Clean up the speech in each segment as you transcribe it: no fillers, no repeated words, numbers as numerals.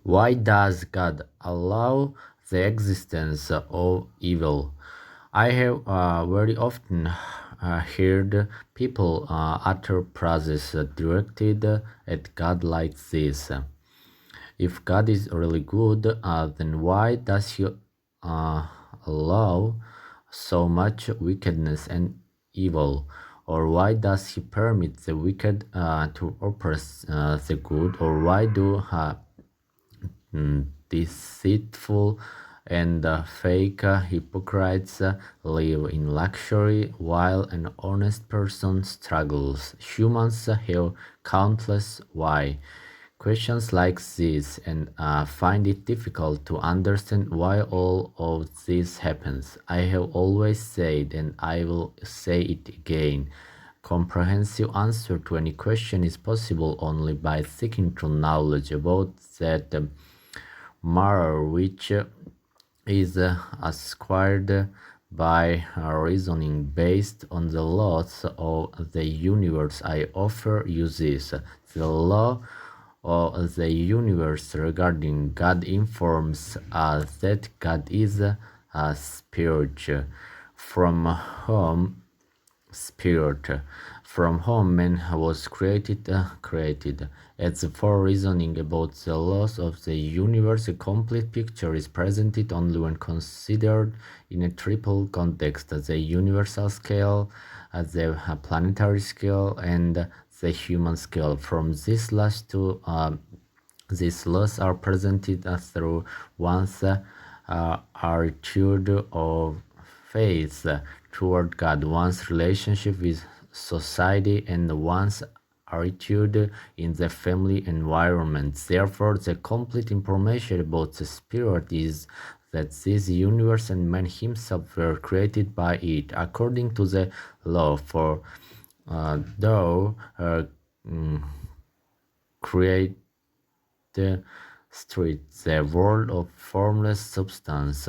Why does God allow the existence of evil? I have very often heard people utter phrases directed at God like this. If God is really good, then why does He allow so much wickedness and evil? Or why does He permit the wicked to oppress the good? Or why do deceitful and fake hypocrites live in luxury while an honest person struggles? Humans have countless why questions like this and find it difficult to understand why all of this happens. I have always said, and I will say it again, comprehensive answer to any question is possible only by seeking true knowledge about that matter which is acquired by reasoning based on the laws of the universe. I offer you this. The law of the universe regarding God informs us that God is a spirit, from whom man was created. As for reasoning about the laws of the universe, a complete picture is presented only when considered in a triple context: the universal scale, the planetary scale, and the human scale. From these last two, these laws are presented through one's attitude of faith toward God, one's relationship with society, and one's attitude in the family environment. Therefore, the complete information about the spirit is that this universe and man himself were created by it, according to the law. For thou create the street, the world of formless substance.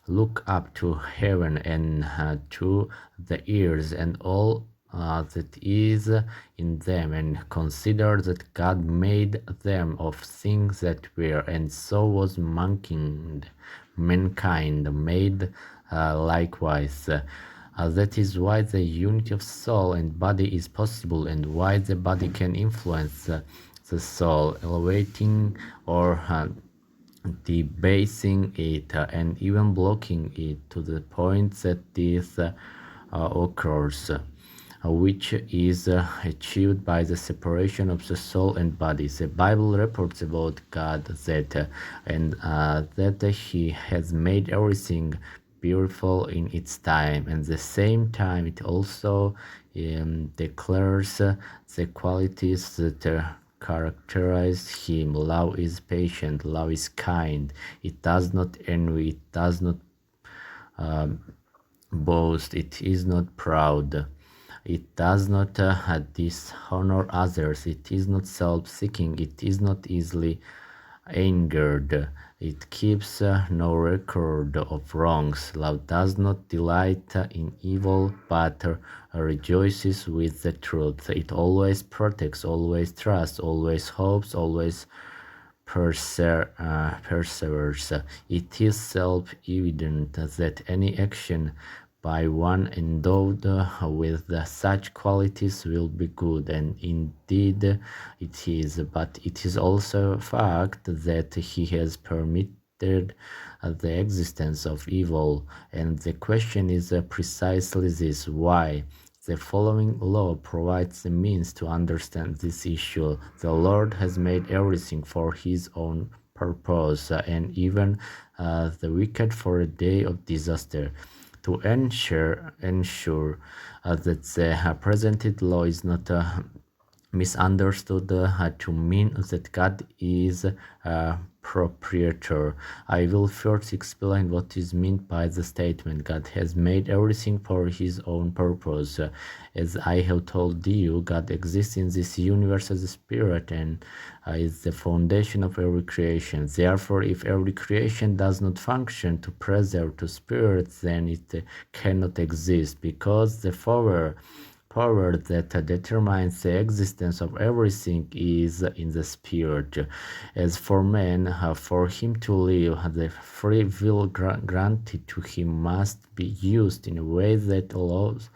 Look up to heaven and to the earth and all that is in them, and consider that God made them of things that were, and so was mankind made likewise. That is why the unity of soul and body is possible, and why the body can influence the soul, elevating or debasing it, and even blocking it to the point that this occurs, which is achieved by the separation of the soul and body. The Bible reports about God that He has made everything beautiful in its time, and at the same time it also declares the qualities that characterize Him. Love is patient, love is kind, it does not envy, it does not boast, it is not proud, it does not dishonor others, it is not self-seeking, it is not easily angered, it keeps no record of wrongs. Love does not delight in evil, but rejoices with the truth. It always protects, always trusts, always hopes, always perseveres. It is self-evident that any action by one endowed with such qualities will be good, and indeed it is, but it is also a fact that He has permitted the existence of evil, and the question is precisely this: why? The following law provides the means to understand this issue. The Lord has made everything for His own purpose, and even the wicked for a day of disaster. To ensure that the presented law is not misunderstood to mean that God is a proprietor, I will first explain what is meant by the statement God has made everything for His own purpose. As I have told you, God exists in this universe as a spirit and is the foundation of every creation. Therefore, if every creation does not function to preserve to spirit, then it cannot exist, because the power that determines the existence of everything is in the spirit. As for man, for him to live, the free will granted to him must be used in a way that allows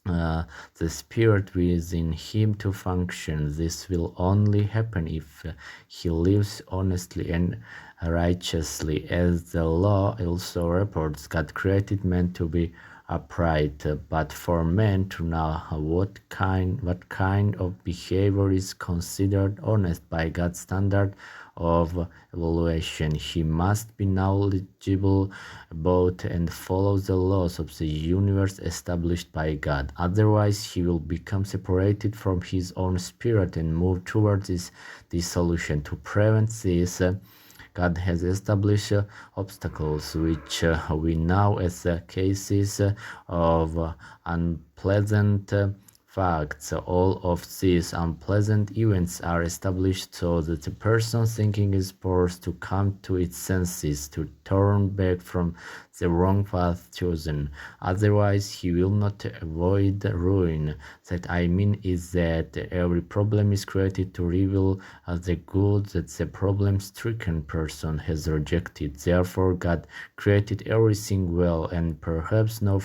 the spirit within him to function. This will only happen if he lives honestly and righteously. As the law also reports, God created man to be upright, but for man to know what kind of behavior is considered honest by God's standard of evaluation, he must be knowledgeable about and follow the laws of the universe established by God. Otherwise, he will become separated from his own spirit and move towards his dissolution. To prevent this, God has established obstacles which we know as cases of unpleasant facts. All of these unpleasant events are established so that the person thinking is forced to come to its senses, to turn back from the wrong path chosen. Otherwise, he will not avoid ruin. That I mean is that every problem is created to reveal the good that the problem-stricken person has rejected. Therefore, God created everything well, and perhaps no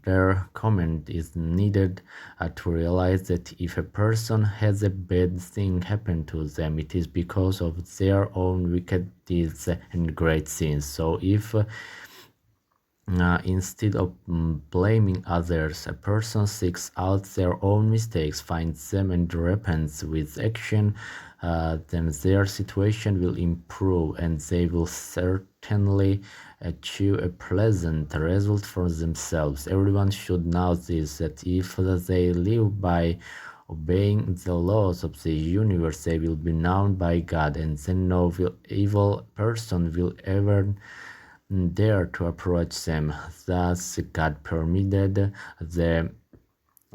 their comment is needed to realize that if a person has a bad thing happen to them, it is because of their own wicked deeds and great sins. So if instead of blaming others, a person seeks out their own mistakes, finds them and repents with action, then their situation will improve and they will certainly achieve a pleasant result for themselves. Everyone should know this, that if they live by obeying the laws of the universe, they will be known by God, and then no evil person will ever dare to approach them. Thus, God permitted the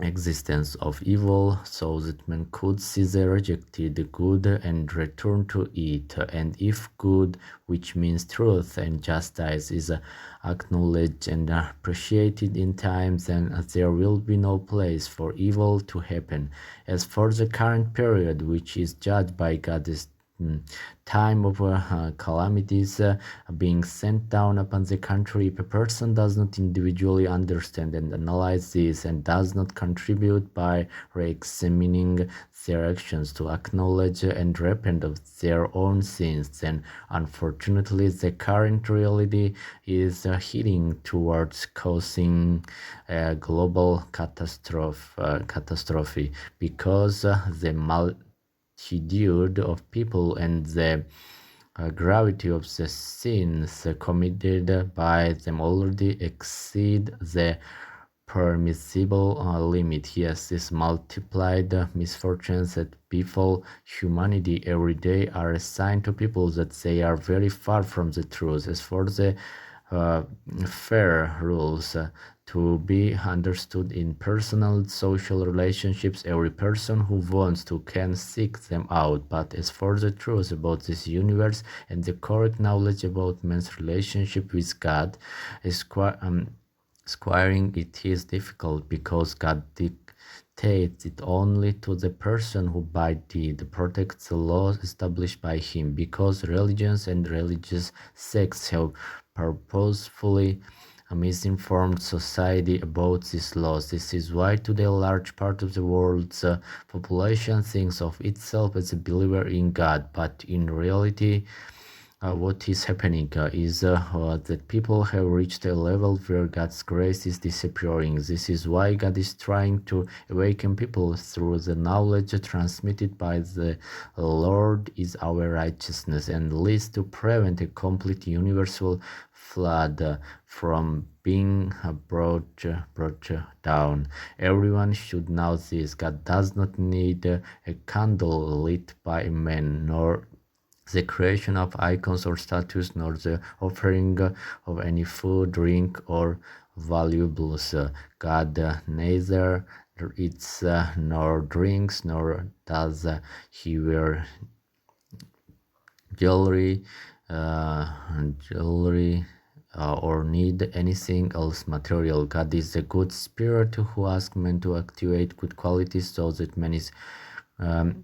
existence of evil so that man could see the rejected good and return to it. And if good, which means truth and justice, is acknowledged and appreciated in time, then there will be no place for evil to happen. As for the current period, which is judged by God as time of calamities being sent down upon the country, if a person does not individually understand and analyze this and does not contribute by re-examining their actions to acknowledge and repent of their own sins, then unfortunately the current reality is heading towards causing a global catastrophe because the multitude of people and the gravity of the sins committed by them already exceed the permissible limit. Yes, these multiplied misfortunes that befall humanity every day are a sign to people that they are very far from the truth. As for the fair rules to be understood in personal social relationships, every person who wants to can seek them out. But as for the truth about this universe and the correct knowledge about man's relationship with God, acquiring it is difficult because God dictates it only to the person who by deed protects the laws established by him, because religions and religious sects have purposefully misinformed society about these laws. This is why today a large part of the world's population thinks of itself as a believer in God, but in reality what is happening is that people have reached a level where God's grace is disappearing. This is why God is trying to awaken people through the knowledge transmitted by the Lord is our righteousness, and leads to prevent a complete universal flood from being brought down. Everyone should know this. God does not need a candle lit by man, nor the creation of icons or statues, nor the offering of any food, drink, or valuables. God neither eats nor drinks, nor does he wear jewelry, or need anything else material. God is a good spirit who asks men to activate good qualities so that man is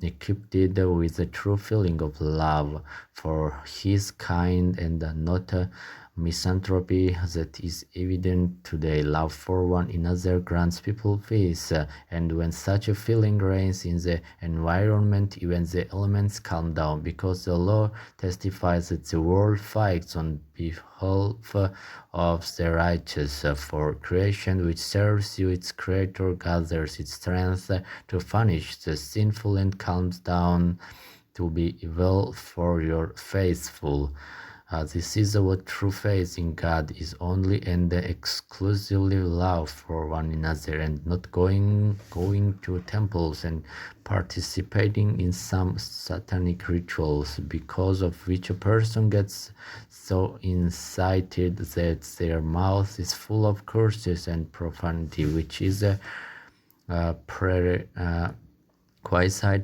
equipped with a true feeling of love for his kind and not a misanthropy that is evident today. Love for one another grants people peace, and when such a feeling reigns in the environment, even the elements calm down, because the law testifies that the world fights on behalf of the righteous. For creation which serves you, its creator gathers its strength to punish the sinful and calms down to be evil for your faithful. This is what true faith in God is, only and exclusively love for one another, and not going to temples and participating in some satanic rituals, because of which a person gets so incited that their mouth is full of curses and profanity, which is a prerequisite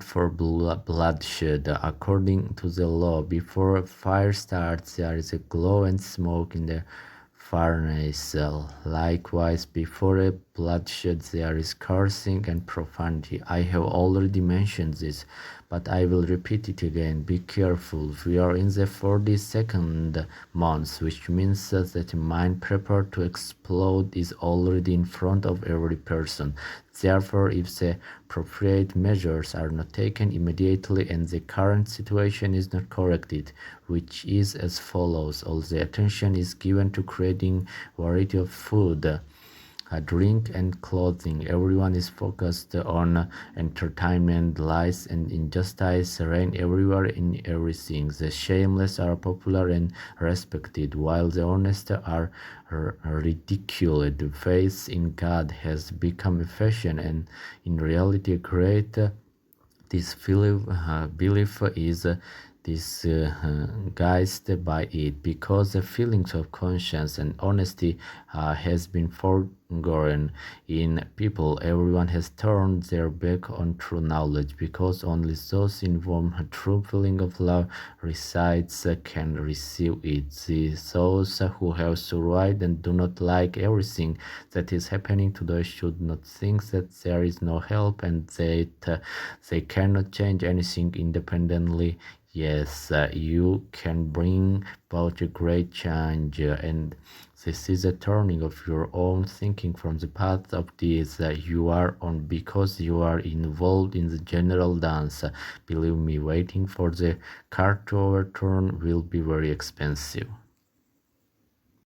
for bloodshed. According to the law, before a fire starts, there is a glow and smoke in the furnace. Likewise, before a bloodshed, there is cursing and profanity. I have already mentioned this, but I will repeat it again. Be careful. We are in the 42nd month, which means that the mind prepared to explode is already in front of every person. Therefore, if the appropriate measures are not taken immediately and the current situation is not corrected, which is as follows: all the attention is given to creating variety of food, drink and clothing. Everyone is focused on entertainment. Lies and injustice reign everywhere in everything. The shameless are popular and respected, while the honest are ridiculed. Faith in God has become a fashion, and in reality a great disbelief is disguised by it, because the feelings of conscience and honesty has been forgotten in people. Everyone has turned their back on true knowledge, because only those in whom a true feeling of love resides can receive it. Those who have survived and do not like everything that is happening today should not think that there is no help and that they cannot change anything independently. Yes, you can bring about a great change, and this is a turning of your own thinking from the path of this you are on, because you are involved in the general dance. Believe me, waiting for the cart to overturn will be very expensive.